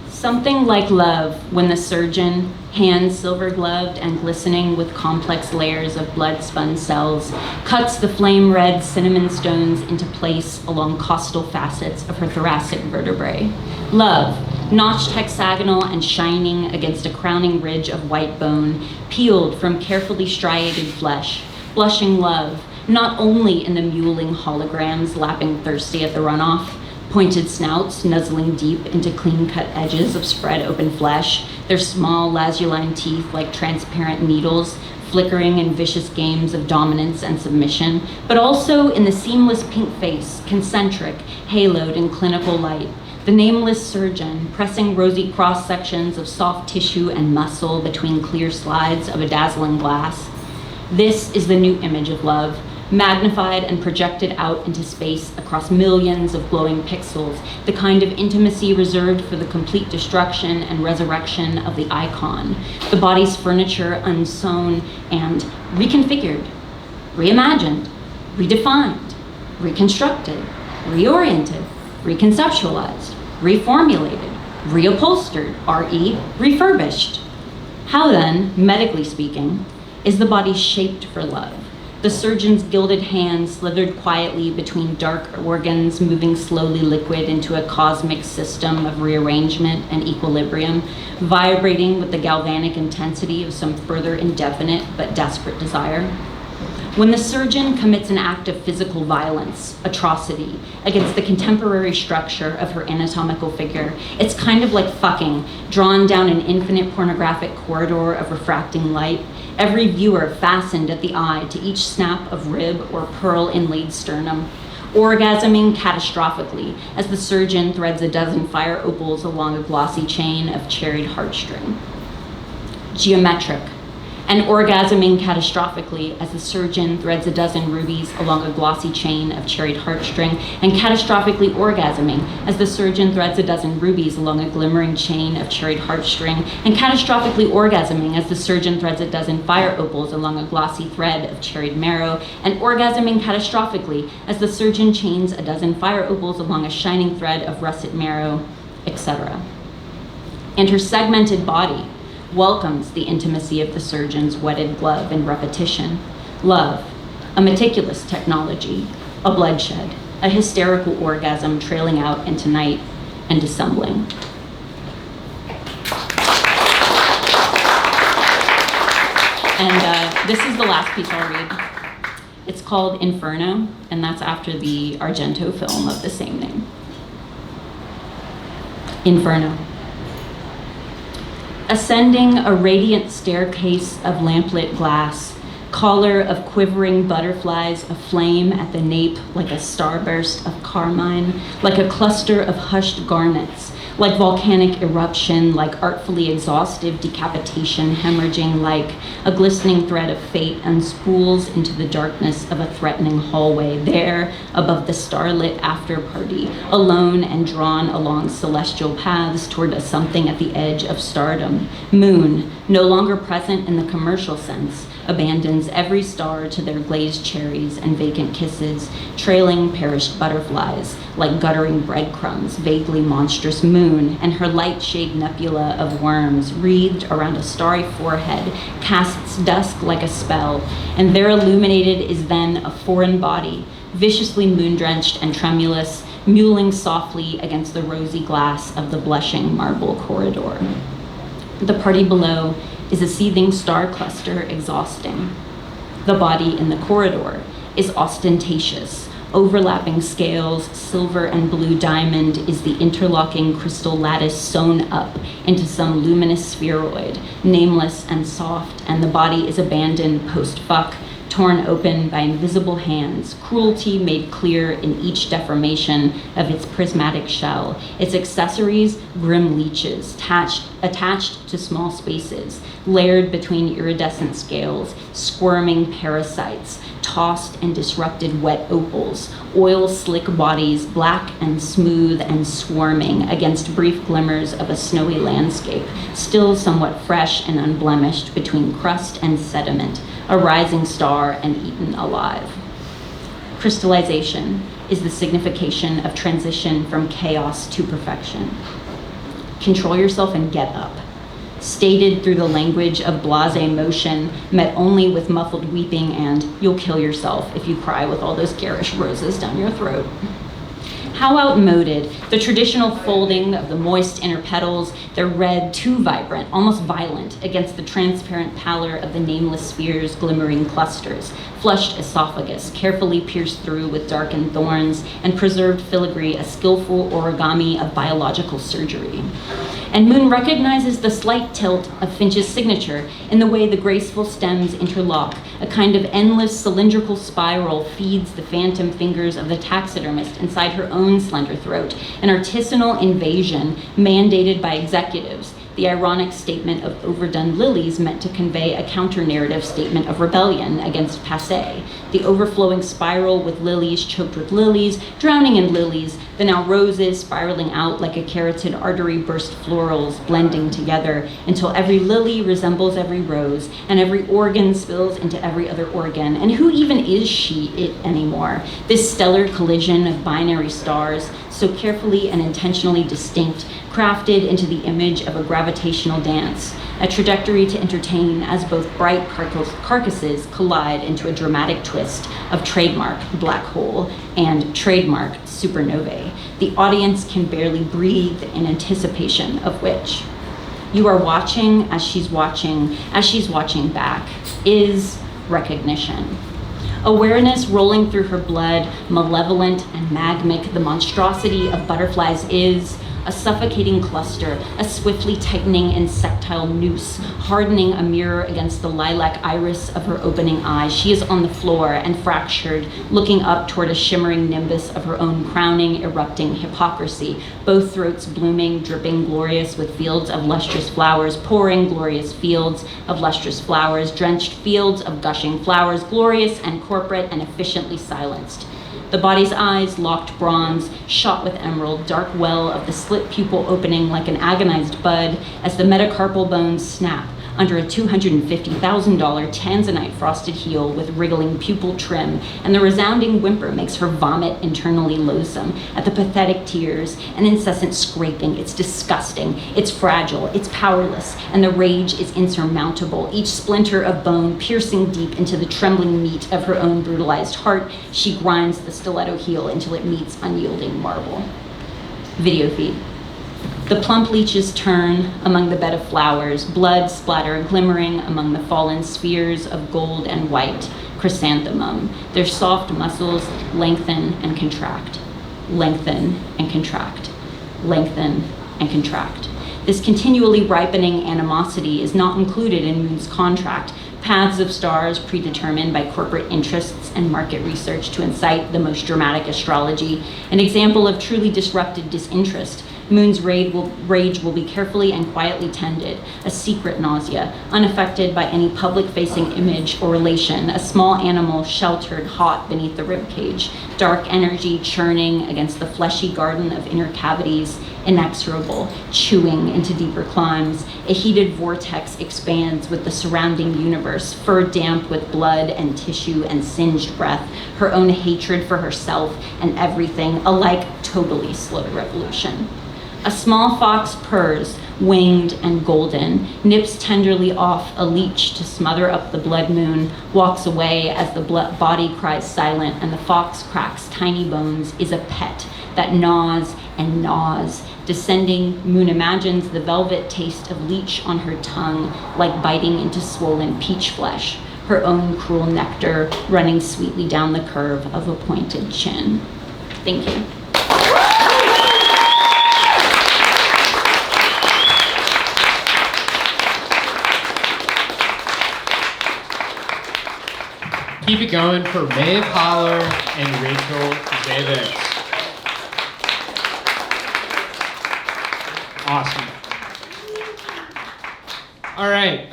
Something like love when the surgeon, hands silver-gloved and glistening with complex layers of blood-spun cells, cuts the flame-red cinnamon stones into place along costal facets of her thoracic vertebrae. Love, notched hexagonal and shining against a crowning ridge of white bone, peeled from carefully striated flesh, blushing love, not only in the mewling holograms lapping thirsty at the runoff, pointed snouts nuzzling deep into clean-cut edges of spread-open flesh, their small lazuline teeth like transparent needles, flickering in vicious games of dominance and submission, but also in the seamless pink face, concentric, haloed in clinical light, the nameless surgeon pressing rosy cross-sections of soft tissue and muscle between clear slides of a dazzling glass. This is the new image of love, magnified and projected out into space across millions of glowing pixels, the kind of intimacy reserved for the complete destruction and resurrection of the icon, the body's furniture unsewn and reconfigured, reimagined, redefined, reconstructed, reoriented, reconceptualized, reformulated, reupholstered, re, refurbished. How then, medically speaking, is the body shaped for love? The surgeon's gilded hand slithered quietly between dark organs, moving slowly liquid into a cosmic system of rearrangement and equilibrium, vibrating with the galvanic intensity of some further indefinite but desperate desire. When the surgeon commits an act of physical violence, atrocity, against the contemporary structure of her anatomical figure, it's kind of like fucking, drawn down an infinite pornographic corridor of refracting light, every viewer fastened at the eye to each snap of rib or pearl-inlaid sternum, orgasming catastrophically as the surgeon threads a dozen fire opals along a glossy chain of cherried heartstring. Geometric, and orgasming catastrophically as the surgeon threads a dozen rubies along a glossy chain of cherried heartstring, and catastrophically orgasming as the surgeon threads a dozen rubies along a glimmering chain of cherried heartstring, and catastrophically orgasming as the surgeon threads a dozen fire opals along a glossy thread of cherried marrow, and orgasming catastrophically as the surgeon chains a dozen fire opals along a shining thread of russet marrow, etc. And her segmented body welcomes the intimacy of the surgeon's wetted glove in repetition. Love, a meticulous technology, a bloodshed, a hysterical orgasm trailing out into night and dissembling. And this is the last piece I'll read. It's called Inferno, and that's after the Argento film of the same name. Inferno. Ascending a radiant staircase of lamplit glass, collar of quivering butterflies aflame at the nape like a starburst of carmine, like a cluster of hushed garnets, like volcanic eruption, like artfully exhaustive decapitation hemorrhaging, like a glistening thread of fate unspools into the darkness of a threatening hallway, there above the starlit after party, alone and drawn along celestial paths toward a something at the edge of stardom. Moon, no longer present in the commercial sense, abandons every star to their glazed cherries and vacant kisses, trailing perished butterflies like guttering breadcrumbs, vaguely monstrous moon, and her light-shade nebula of worms wreathed around a starry forehead casts dusk like a spell, and there illuminated is then a foreign body, viciously moon-drenched and tremulous, mewling softly against the rosy glass of the blushing marble corridor. The party below is a seething star cluster exhausting. The body in the corridor is ostentatious. Overlapping scales, silver and blue diamond is the interlocking crystal lattice sewn up into some luminous spheroid, nameless and soft, and the body is abandoned post-fuck, torn open by invisible hands, cruelty made clear in each deformation of its prismatic shell, its accessories, grim leeches, attached to small spaces, layered between iridescent scales, squirming parasites, tossed and disrupted wet opals, oil-slick bodies, black and smooth and swarming against brief glimmers of a snowy landscape, still somewhat fresh and unblemished between crust and sediment, a rising star and eaten alive. Crystallization is the signification of transition from chaos to perfection. Control yourself and get up. Stated through the language of blasé motion, met only with muffled weeping and you'll kill yourself if you cry with all those garish roses down your throat. How outmoded, the traditional folding of the moist inner petals, their red too vibrant, almost violent, against the transparent pallor of the nameless sphere's glimmering clusters, flushed esophagus, carefully pierced through with darkened thorns, and preserved filigree, a skillful origami of biological surgery. And Moon recognizes the slight tilt of Finch's signature in the way the graceful stems interlock. A kind of endless cylindrical spiral feeds the phantom fingers of the taxidermist inside her own slender throat, an artisanal invasion mandated by executives. The ironic statement of overdone lilies meant to convey a counter-narrative statement of rebellion against passé. The overflowing spiral with lilies choked with lilies, drowning in lilies, the now roses spiraling out like a carotid artery burst florals blending together until every lily resembles every rose and every organ spills into every other organ. And who even is she it anymore? This stellar collision of binary stars, so carefully and intentionally distinct, crafted into the image of a gravitational dance, a trajectory to entertain as both bright carcasses collide into a dramatic twist of trademark black hole and trademark supernovae. The audience can barely breathe in anticipation of which. You are watching as she's watching back, is recognition. Awareness rolling through her blood, malevolent and magmic, the monstrosity of butterflies is a suffocating cluster, a swiftly tightening insectile noose, hardening a mirror against the lilac iris of her opening eye. She is on the floor and fractured, looking up toward a shimmering nimbus of her own crowning, erupting hypocrisy, both throats blooming, dripping glorious with fields of lustrous flowers, pouring glorious fields of lustrous flowers, drenched fields of gushing flowers, glorious and corporate and efficiently silenced. The body's eyes locked bronze, shot with emerald, dark well of the slit pupil opening like an agonized bud as the metacarpal bones snap under a $250,000 tanzanite frosted heel with wriggling pupil trim, and the resounding whimper makes her vomit internally loathsome at the pathetic tears and incessant scraping. It's disgusting, it's fragile, it's powerless, and the rage is insurmountable. Each splinter of bone piercing deep into the trembling meat of her own brutalized heart, she grinds the stiletto heel until it meets unyielding marble. Video feed. The plump leeches turn among the bed of flowers, blood splatter glimmering among the fallen spheres of gold and white chrysanthemum. Their soft muscles lengthen and contract, lengthen and contract, lengthen and contract. This continually ripening animosity is not included in Moon's contract. Paths of stars predetermined by corporate interests and market research to incite the most dramatic astrology, an example of truly disrupted disinterest. Moon's rage will be carefully and quietly tended, a secret nausea, unaffected by any public-facing image or relation, a small animal sheltered hot beneath the ribcage, dark energy churning against the fleshy garden of inner cavities, inexorable, chewing into deeper climes. A heated vortex expands with the surrounding universe, fur damp with blood and tissue and singed breath, her own hatred for herself and everything, alike totally slow revolution. A small fox purrs, winged and golden, nips tenderly off a leech to smother up the blood moon, walks away as the body cries silent, and the fox cracks tiny bones, is a pet that gnaws and gnaws. Descending, Moon imagines the velvet taste of leech on her tongue, like biting into swollen peach flesh, her own cruel nectar running sweetly down the curve of a pointed chin. Thank you. Keep it going for Maeve Holler and Rachel Zavecz. Awesome. All right.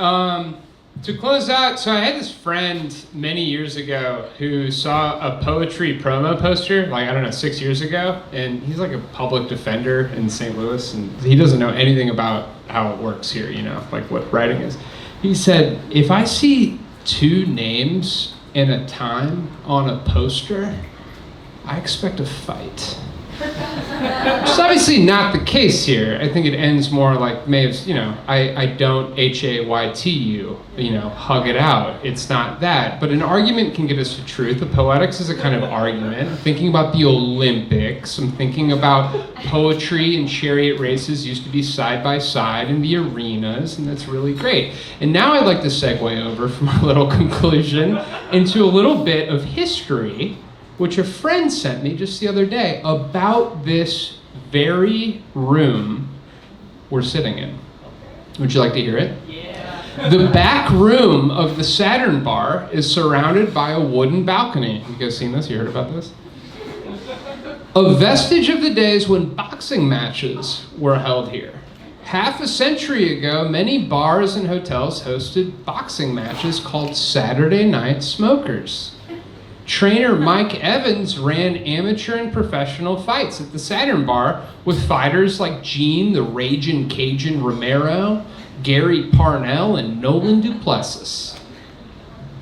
To close out, so I had this friend many years ago who saw a poetry promo poster, like, I don't know, 6 years ago, and he's like a public defender in St. Louis, and he doesn't know anything about how it works here, you know, like what writing is. He said, if I see two names and a time on a poster, I expect a fight. Which is obviously not the case here. I think it ends more like Maeve's, you know, I don't HAYT you, you know, hug it out. It's not that. But an argument can get us to truth. The poetics is a kind of argument. I'm thinking about the Olympics. I'm thinking about poetry and chariot races used to be side by side in the arenas, and that's really great. And now I'd like to segue over from our little conclusion into a little bit of history, which a friend sent me just the other day about this very room we're sitting in. Would you like to hear it? Yeah. The back room of the Saturn Bar is surrounded by a wooden balcony. You guys seen this? You heard about this? A vestige of the days when boxing matches were held here. Half a century ago, many bars and hotels hosted boxing matches called Saturday Night Smokers. Trainer Mike Evans ran amateur and professional fights at the Saturn Bar with fighters like Gene the Ragin' Cajun Romero, Gary Parnell, and Nolan Duplessis.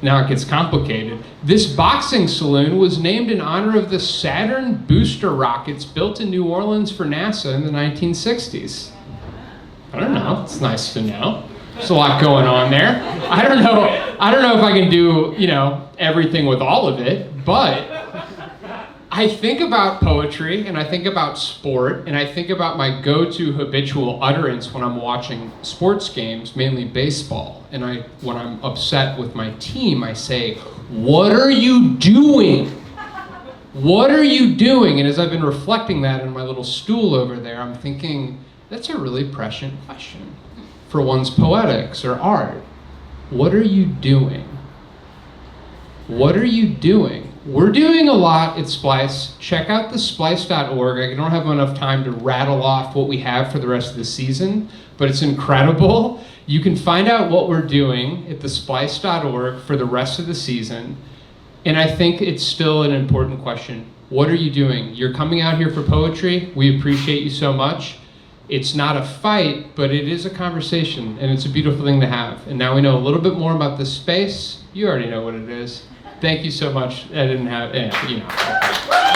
Now it gets complicated. This boxing saloon was named in honor of the Saturn booster rockets built in New Orleans for NASA in the 1960s. I don't know, it's nice to know. There's a lot going on there. I don't know if I can do, you know, everything with all of it, but I think about poetry and I think about sport and I think about my go-to habitual utterance when I'm watching sports games, mainly baseball. And when I'm upset with my team, I say, "What are you doing? What are you doing?" And as I've been reflecting that in my little stool over there, I'm thinking, that's a really prescient question for one's poetics or art. What are you doing? What are you doing? We're doing a lot at Splice. Check out the splice.org. I don't have enough time to rattle off what we have for the rest of the season, but it's incredible. You can find out what we're doing at the splice.org for the rest of the season. And I think it's still an important question. What are you doing? You're coming out here for poetry. We appreciate you so much. It's not a fight, but it is a conversation, and it's a beautiful thing to have. And now we know a little bit more about this space. You already know what it is. Thank you so much. I didn't have, you know.